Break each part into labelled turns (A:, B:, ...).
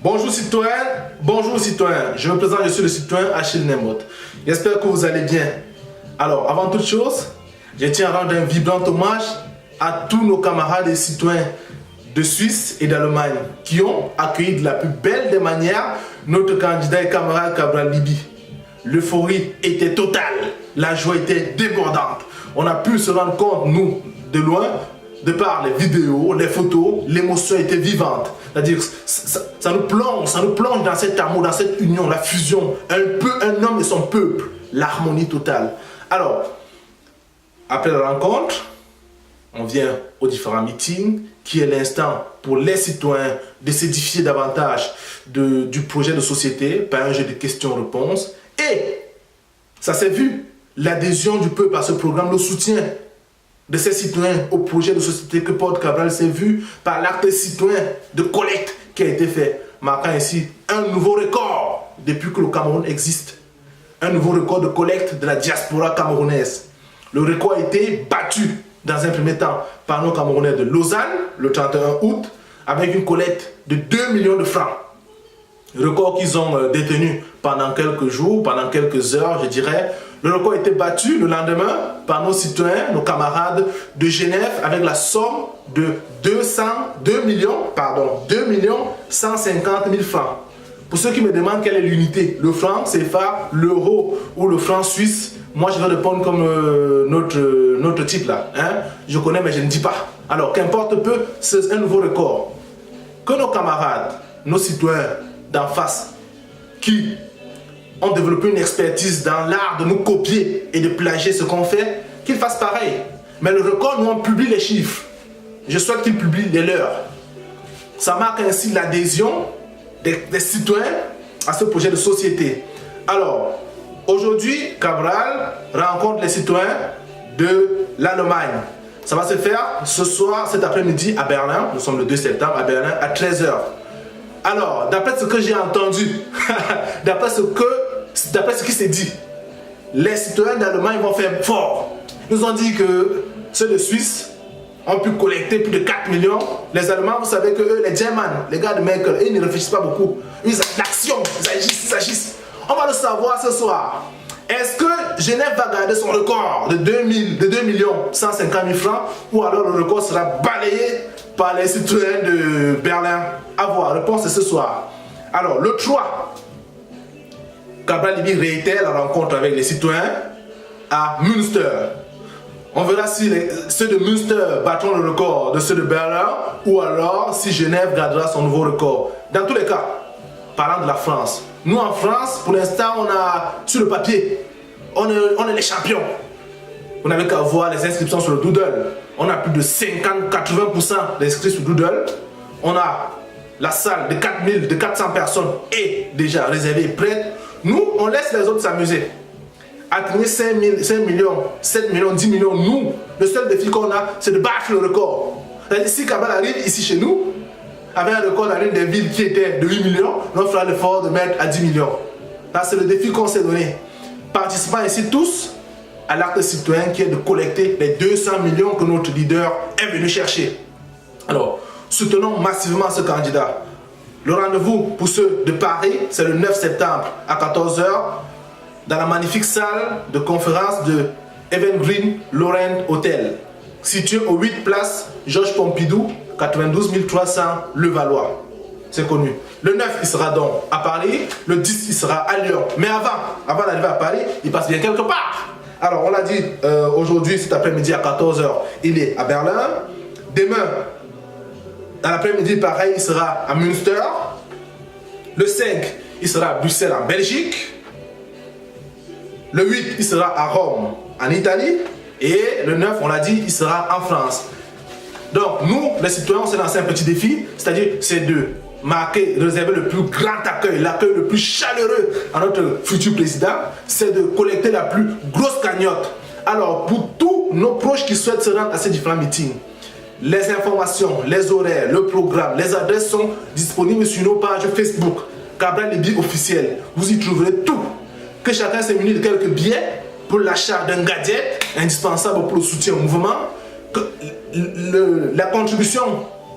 A: bonjour citoyens, je me présente, je suis le citoyen Achille Nemot. J'espère que vous allez bien. Alors, avant toute chose, je tiens à rendre un vibrant hommage à tous nos camarades et citoyens de Suisse et d'Allemagne qui ont accueilli de la plus belle des manières notre candidat et camarade Cabral Libi. L'euphorie était totale, la joie était débordante. On a pu se rendre compte, nous, de loin, de par les vidéos, les photos, l'émotion était vivante. C'est-à-dire, ça nous plonge dans cet amour, dans cette union, la fusion, un homme et son peuple, l'harmonie totale. Alors, après la rencontre, on vient aux différents meetings, qui est l'instant pour les citoyens de s'édifier davantage du projet de société par un jeu de questions-réponses. Et ça s'est vu, l'adhésion du peuple à ce programme, le soutien de ces citoyens au projet de société que porte Cabral s'est vu par l'acte citoyen de collecte qui a été fait, marquant ainsi un nouveau record depuis que le Cameroun existe. Un nouveau record de collecte de la diaspora camerounaise. Le record a été battu dans un premier temps par nos Camerounais de Lausanne, le 31 août, avec une collecte de 2 millions de francs. Record qu'ils ont détenu pendant quelques jours, pendant quelques heures, je dirais. Le record a été battu le lendemain par nos citoyens, nos camarades de Genève, avec la somme de 2 millions 150 000 francs. Pour ceux qui me demandent quelle est l'unité, le franc CFA, l'euro ou le franc suisse, moi je vais répondre comme notre type là. Hein? Je connais mais je ne dis pas. Alors qu'importe peu, c'est un nouveau record. Que nos camarades, nos citoyens d'en face, qui ont développé une expertise dans l'art de nous copier et de plagier ce qu'on fait, qu'ils fassent pareil. Mais le record, nous on publie les chiffres. Je souhaite qu'ils publient les leurs. Ça marque ainsi l'adhésion des citoyens à ce projet de société. Alors, aujourd'hui, Cabral rencontre les citoyens de l'Allemagne. Ça va se faire ce soir, cet après-midi à Berlin. Nous sommes le 2 septembre à Berlin à 13 h. Alors, d'après ce que j'ai entendu, d'après ce qui s'est dit, les citoyens d'Allemagne vont faire fort. Ils nous ont dit que ceux de Suisse ont pu collecter plus de 4 millions. Les Allemands, vous savez que eux, les Germans, les gars de Merkel, ils ne réfléchissent pas beaucoup. Ils ont l'action, ils agissent. On va le savoir ce soir. Est-ce que Genève va garder son record de 2 millions 150 000 francs ou alors le record sera balayé par les citoyens de Berlin? À voir, réponse c'est ce soir. Alors, le 3, Cabral Libi réitère la rencontre avec les citoyens à Münster. On verra si ceux de Münster battront le record de ceux de Berlin ou alors si Genève gardera son nouveau record. Dans tous les cas, parlant de la France, nous en France, pour l'instant, on a sur le papier, on est les champions. Vous n'avez qu'à voir les inscriptions sur le Doodle. On a plus de 50-80% d'inscrits sur Doodle. On a la salle de 400 personnes est déjà réservée et prête. Nous, on laisse les autres s'amuser. Atteindre 5 millions, 7 millions, 10 millions, nous, le seul défi qu'on a, c'est de battre le record. C'est-à-dire, si Cabral arrive ici chez nous, avec un record dans l'une des villes qui était de 8 millions, on fera l'effort de mettre à 10 millions. Là, c'est le défi qu'on s'est donné. Participant ici tous à l'acte citoyen qui est de collecter les 200 millions que notre leader est venu chercher. Alors, soutenons massivement ce candidat. Le rendez-vous pour ceux de Paris, c'est le 9 septembre à 14 h dans la magnifique salle de conférence de Even Green Lorraine Hotel, située au 8 place Georges Pompidou, 92 300 Levallois. C'est connu. Le 9, il sera donc à Paris. Le 10, il sera à Lyon. Mais avant d'arriver à Paris, il passe bien quelque part. Alors, on l'a dit aujourd'hui, cet après-midi à 14 h, il est à Berlin. Demain, dans l'après-midi, pareil, il sera à Münster. Le 5, il sera à Bruxelles, en Belgique. Le 8, il sera à Rome, en Italie. Et le 9, on l'a dit, il sera en France. Donc, nous, les citoyens, on s'est lancé un petit défi, c'est-à-dire, c'est de réserver le plus grand accueil, l'accueil le plus chaleureux à notre futur président, c'est de collecter la plus grosse cagnotte. Alors, pour tous nos proches qui souhaitent se rendre à ces différents meetings, les informations, les horaires, le programme, les adresses sont disponibles sur nos pages Facebook, Cabral Libi officiel. Vous y trouverez tout. Que chacun s'est muni de quelques billets pour l'achat d'un gadget indispensable pour le soutien au mouvement. Que la contribution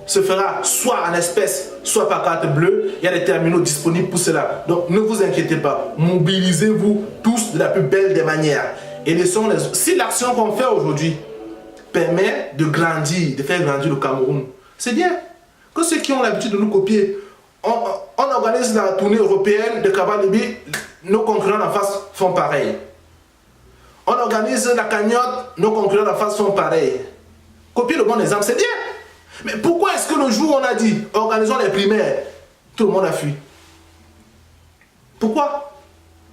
A: se fera soit en espèces, soit par carte bleue. Il y a des terminaux disponibles pour cela. Donc ne vous inquiétez pas. Mobilisez-vous tous de la plus belle des manières. Et si l'action qu'on fait aujourd'hui permet de grandir, de faire grandir le Cameroun, c'est bien. Que ceux qui ont l'habitude de nous copier, on organise la tournée européenne de Kabalibi, nos concurrents en face font pareil. On organise la cagnotte, nos concurrents en face font pareil. Copier le bon exemple, c'est bien. Mais pourquoi est-ce que le jour où on a dit organisons les primaires, tout le monde a fui? Pourquoi?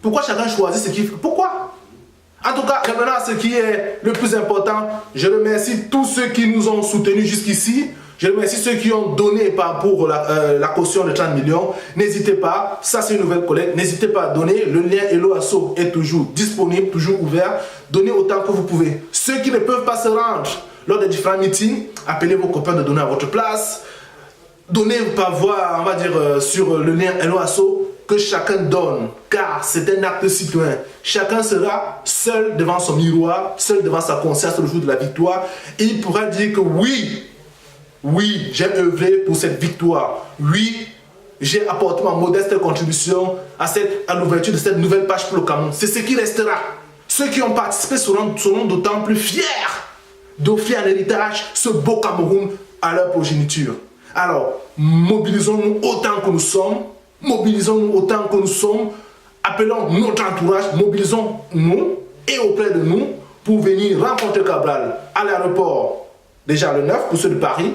A: Pourquoi chacun choisit ce qu'il fait? Pourquoi? En tout cas, maintenant, ce qui est le plus important, je remercie tous ceux qui nous ont soutenus jusqu'ici. Je remercie ceux qui ont donné pour la caution de 30 millions. N'hésitez pas, ça c'est une nouvelle collecte. N'hésitez pas à donner. Le lien Hello Asso est toujours disponible, toujours ouvert. Donnez autant que vous pouvez. Ceux qui ne peuvent pas se rendre lors des différents meetings, appelez vos copains de donner à votre place. Donnez par voie, on va dire, sur le lien Hello Asso, que chacun donne, car c'est un acte citoyen. Chacun sera seul devant son miroir, seul devant sa conscience le jour de la victoire. Et il pourra dire que oui, j'ai œuvré pour cette victoire. Oui, j'ai apporté ma modeste contribution à l'ouverture de cette nouvelle page pour le Cameroun. C'est ce qui restera. Ceux qui ont participé seront d'autant plus fiers d'offrir en héritage ce beau Cameroun à leur progéniture. Alors, mobilisons-nous autant que nous sommes. Mobilisons-nous autant que nous sommes. Appelons notre entourage. Mobilisons-nous et auprès de nous pour venir rencontrer Cabral à l'aéroport. Déjà le 9 pour ceux de Paris,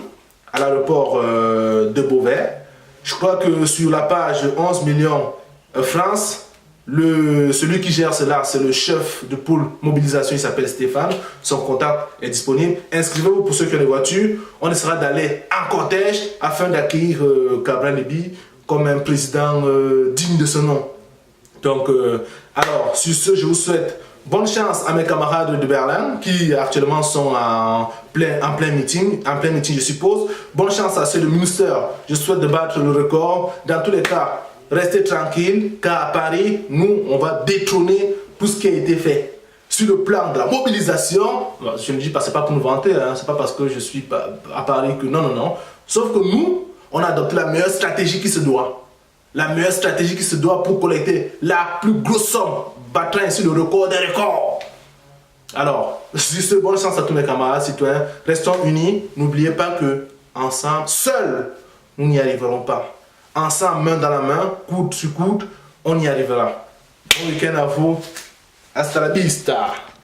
A: à l'aéroport de Beauvais. Je crois que sur la page 11 millions France, celui qui gère cela, c'est le chef de pôle mobilisation, il s'appelle Stéphane. Son contact est disponible. Inscrivez-vous pour ceux qui ont des voitures. On essaiera d'aller en cortège afin d'accueillir Cabral Libi comme un président digne de ce nom. Donc, alors, sur ce, je vous souhaite bonne chance à mes camarades de Berlin qui actuellement sont en plein meeting, je suppose. Bonne chance à ceux de Münster. Je souhaite de battre le record. Dans tous les cas, restez tranquille, car à Paris, nous, on va détrôner tout ce qui a été fait. Sur le plan de la mobilisation, je ne dis pas, c'est pas pour nous vanter, hein, c'est pas parce que je suis à Paris que non. Sauf que nous, on a adopté la meilleure stratégie qui se doit. La meilleure stratégie qui se doit pour collecter la plus grosse somme, battant ainsi le record des records. Alors, sur ce, bonne chance à tous mes camarades citoyens. Restons unis. N'oubliez pas que ensemble, seuls, nous n'y arriverons pas. Ensemble, main dans la main, coude sur coude, on y arrivera. Bon week-end à vous. Hasta la vista.